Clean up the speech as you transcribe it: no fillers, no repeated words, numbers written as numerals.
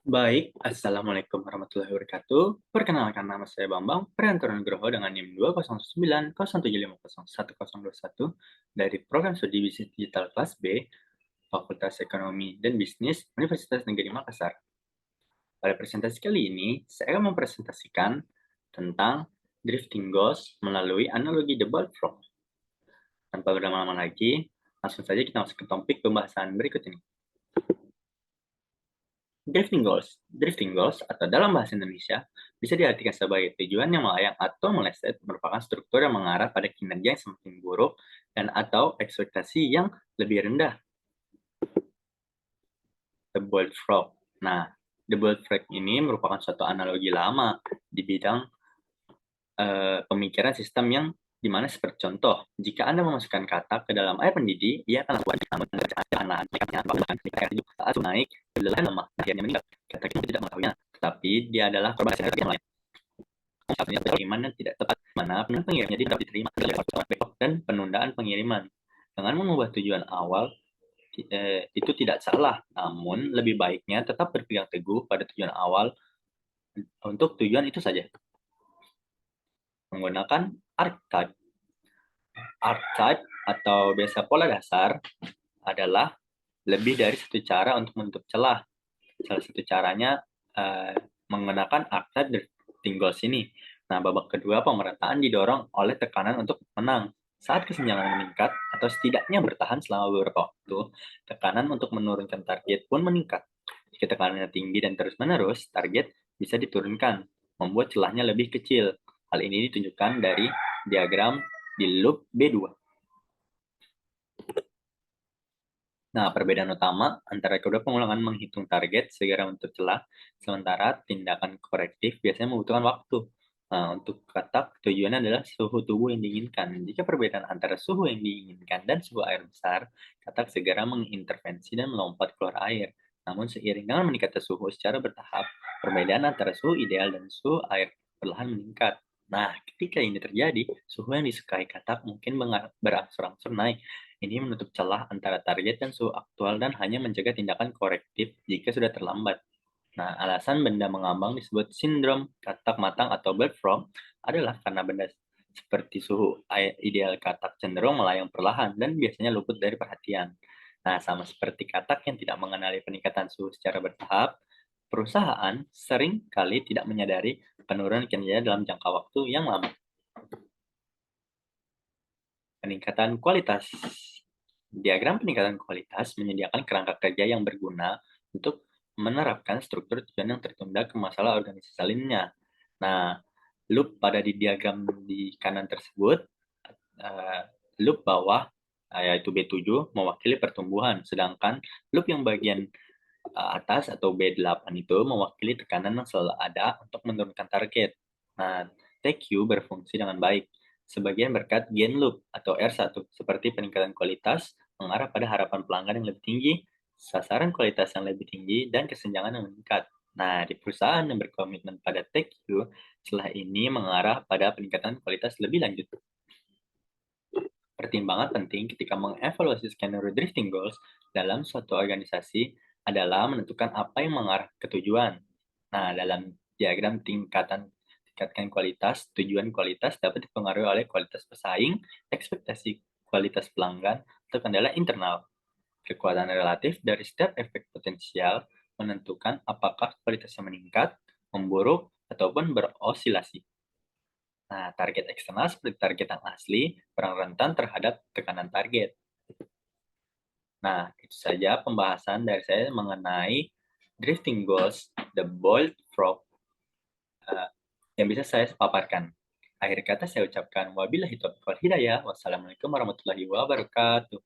Baik, Assalamualaikum warahmatullahi wabarakatuh. Perkenalkan nama saya Bambang, Priyanto Nugroho dengan NIM 20907501121 dari Program Studi Bisnis Digital Kelas B, Fakultas Ekonomi dan Bisnis, Universitas Negeri Makassar. Pada presentasi kali ini, saya akan mempresentasikan tentang drifting goals melalui analogi the bullfrog. Tanpa berlama-lama lagi, langsung saja kita masuk ke topik pembahasan berikut ini. Drifting goals atau dalam bahasa Indonesia bisa diartikan sebagai tujuan yang melayang atau meleset merupakan struktur yang mengarah pada kinerja yang semakin buruk dan atau ekspektasi yang lebih rendah. The Boiled Frog. Nah, The Boiled Frog ini merupakan suatu analogi lama di bidang pemikiran sistem yang dimana seperti contoh, jika Anda memasukkan kata ke dalam air mendidih, ia akan langsung namun saat naik, lelah lemah, akhirnya meninggal. Kata kita tidak mengetahuinya, tetapi dia adalah korban yang lain. Pengiriman yang tidak tepat, mana pengirimnya tidak diterima dan penundaan pengiriman. Dengan mengubah tujuan awal, itu tidak salah, namun lebih baiknya tetap berpegang teguh pada tujuan awal untuk tujuan itu saja. Menggunakan archetype. Archetype atau biasa pola dasar adalah lebih dari satu cara untuk menutup celah. Salah satu caranya menggunakan archetype drifting goals ini. Nah, babak kedua pemerataan didorong oleh tekanan untuk menang. Saat kesenjangan meningkat atau setidaknya bertahan selama beberapa waktu, tekanan untuk menurunkan target pun meningkat. Jika tekanannya tinggi dan terus-menerus, target bisa diturunkan, membuat celahnya lebih kecil. Hal ini ditunjukkan dari diagram di loop B2. Nah, perbedaan utama antara kedua pengulangan menghitung target segera menutup celah, sementara tindakan korektif biasanya membutuhkan waktu. Nah, untuk katak, tujuannya adalah suhu tubuh yang diinginkan. Jika perbedaan antara suhu yang diinginkan dan suhu air besar, katak segera mengintervensi dan melompat keluar air. Namun seiring dengan meningkatnya suhu secara bertahap, perbedaan antara suhu ideal dan suhu air perlahan meningkat. Nah, ketika ini terjadi, suhu yang disukai katak mungkin berangsur-angsur naik. Ini menutup celah antara target dan suhu aktual dan hanya mencegah tindakan korektif jika sudah terlambat. Nah, alasan benda mengambang disebut sindrom katak matang atau bird frog adalah karena benda seperti suhu ideal katak cenderung melayang perlahan dan biasanya luput dari perhatian. Nah, sama seperti katak yang tidak mengenali peningkatan suhu secara bertahap, perusahaan sering kali tidak menyadari penurunan kinerja dalam jangka waktu yang lama. Peningkatan kualitas. Diagram peningkatan kualitas menyediakan kerangka kerja yang berguna untuk menerapkan struktur tujuan yang tertunda ke masalah organisasi lainnya. Nah, loop pada di diagram di kanan tersebut, loop bawah yaitu B7 mewakili pertumbuhan, sedangkan loop yang bagian atas atau B8 itu mewakili tekanan yang selalu ada untuk menurunkan target. Nah, TQ berfungsi dengan baik. Sebagian berkat gain loop atau R1, seperti peningkatan kualitas, mengarah pada harapan pelanggan yang lebih tinggi, sasaran kualitas yang lebih tinggi, dan kesenjangan yang meningkat. Nah, di perusahaan yang berkomitmen pada TQ, setelah ini mengarah pada peningkatan kualitas lebih lanjut. Pertimbangan penting ketika mengevaluasi skenario drifting goals dalam suatu organisasi adalah menentukan apa yang mengarah ke tujuan. Nah, dalam diagram tingkatkan kualitas, tujuan kualitas dapat dipengaruhi oleh kualitas pesaing, ekspektasi kualitas pelanggan, atau kendala internal. Kekuatan relatif dari setiap efek potensial menentukan apakah kualitasnya meningkat, memburuk, ataupun berosilasi. Nah, target eksternal seperti target yang asli kurang rentan terhadap tekanan target. Nah, itu saja pembahasan dari saya mengenai drifting goals, the boiled frog, yang bisa saya paparkan. Akhir kata saya ucapkan wabillahi taufiq wal hidayah. Wassalamualaikum warahmatullahi wabarakatuh.